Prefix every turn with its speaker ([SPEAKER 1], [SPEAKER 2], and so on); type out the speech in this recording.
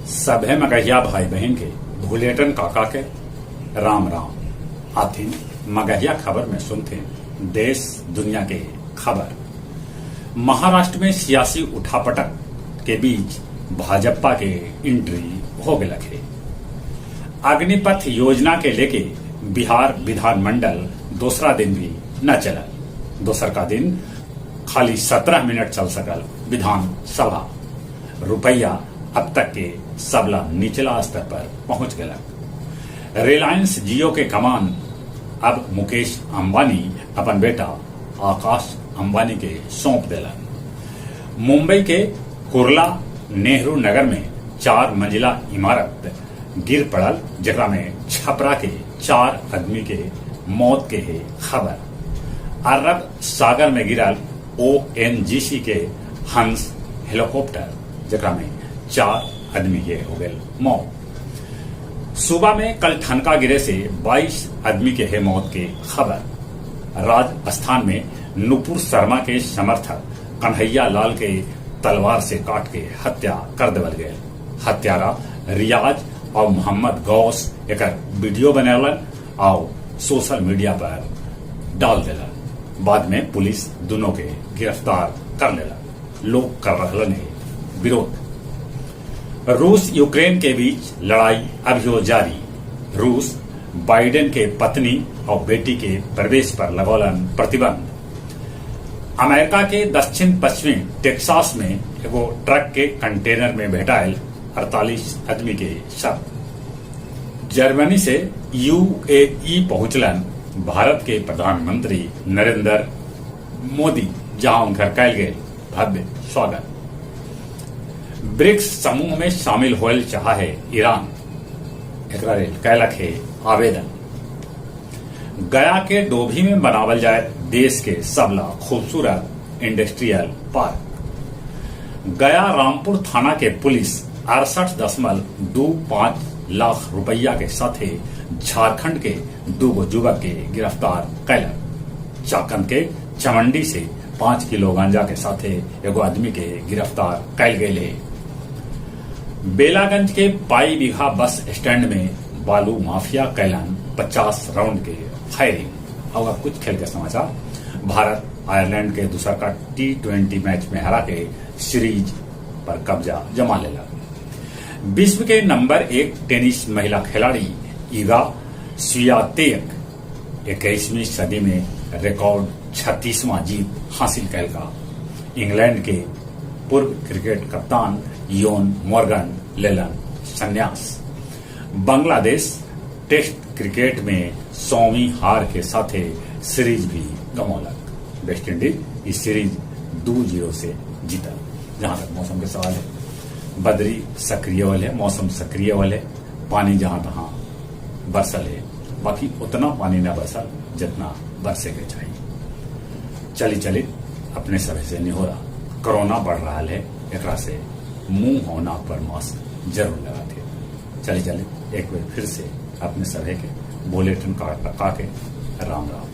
[SPEAKER 1] सभे मगहिया भाई बहन के भूलेटन काका के राम राम। आथिन मगहिया खबर में सुनते देश दुनिया के खबर। महाराष्ट्र में सियासी उठापटक के बीच भाजपा के एंट्री हो गए लगे। अग्निपथ योजना के लेके बिहार विधानमंडल दूसरा दिन भी न चला। दोसर का दिन खाली 17 मिनट चल सकल विधानसभा। रुपया अब तक के सबला निचला स्तर पर पहुंच गया। रिलायंस जियो के कमान अब मुकेश अंबानी अपन बेटा आकाश अंबानी के सौंप दिलन। मुंबई के कुर्ला नेहरू नगर में 4 मंजिला इमारत गिर पड़ल, जरा में छपरा के 4 आदमी के मौत के है खबर। अरब सागर में गिरल ONGC के हंस हेलीकॉप्टर, जरा में 4 आदमी के हो गए मौत। सूबा में कल ठनका गिरे से 22 आदमी के है मौत के खबर। राजस्थान में नुपुर शर्मा के समर्थक कन्हैया लाल के तलवार से काट के हत्या कर देवल गए। हत्यारा रियाज और मोहम्मद गौस एक वीडियो बनौलन और सोशल मीडिया पर डाल दिलन। बाद में पुलिस दोनों के गिरफ्तार कर लेला। लोग कर रहलन है विरोध। रूस यूक्रेन के बीच लड़ाई अभी हो जारी। रूस बाइडेन के पत्नी और बेटी के प्रवेश पर लगौलन प्रतिबंध। अमेरिका के दक्षिण पश्चिमी टेक्सास में एगो ट्रक के कंटेनर में भेटायल 48 आदमी के शव। जर्मनी से UAE पहुंचलन भारत के प्रधानमंत्री नरेंद्र मोदी, जहां उनका कल गए भव्य स्वागत। ब्रिक्स समूह में शामिल होल चाहा है ईरान, एकरा कैलक है आवेदन। गया के डोभी में बनावल जाए देश के सबला खूबसूरत इंडस्ट्रियल पार्क। गया रामपुर थाना के पुलिस 68.25 लाख रुपया के साथ झारखंड के 2 युवक के गिरफ्तार कैलक। चाकन के चमंडी से 5 किलो गांजा के साथ एगो आदमी के गिरफ्तार कैल गए। बेलागंज के पाई बीघा बस स्टैंड में बालू माफिया कैलन 50 राउंड के फायरिंग। और कुछ खेल के समाचार। भारत आयरलैंड के दूसरा का T20 मैच में हरा के सीरीज पर कब्जा जमा लेला। विश्व के नंबर 1 टेनिस महिला खिलाड़ी ईगा स्वियातेक 21वीं सदी में रिकॉर्ड 36वां जीत हासिल कैलका। इंग्लैंड के पूर्व क्रिकेट कप्तान योन मॉर्गन लेलन संन्यास। बांग्लादेश टेस्ट क्रिकेट में 100वीं हार के साथ सीरीज भी गंवलक। वेस्ट इंडीज इस सीरीज 2-0 से जीतल। जहां तक मौसम के सवाल है, बदरी सक्रिय वाल है, मौसम सक्रिय वाल है, पानी जहां तहां बरसल है, बाकी उतना पानी न बरसल जितना बरसे के चाहिए। चली अपने सभी से नहीं हो रहा। कोरोना बढ़ रहा है, एकरा से मुंह होना पर मास्क जरूर लगाते। चली एक बार फिर से अपने सभी के बुलेटिन कार्ड लगा के राम राम।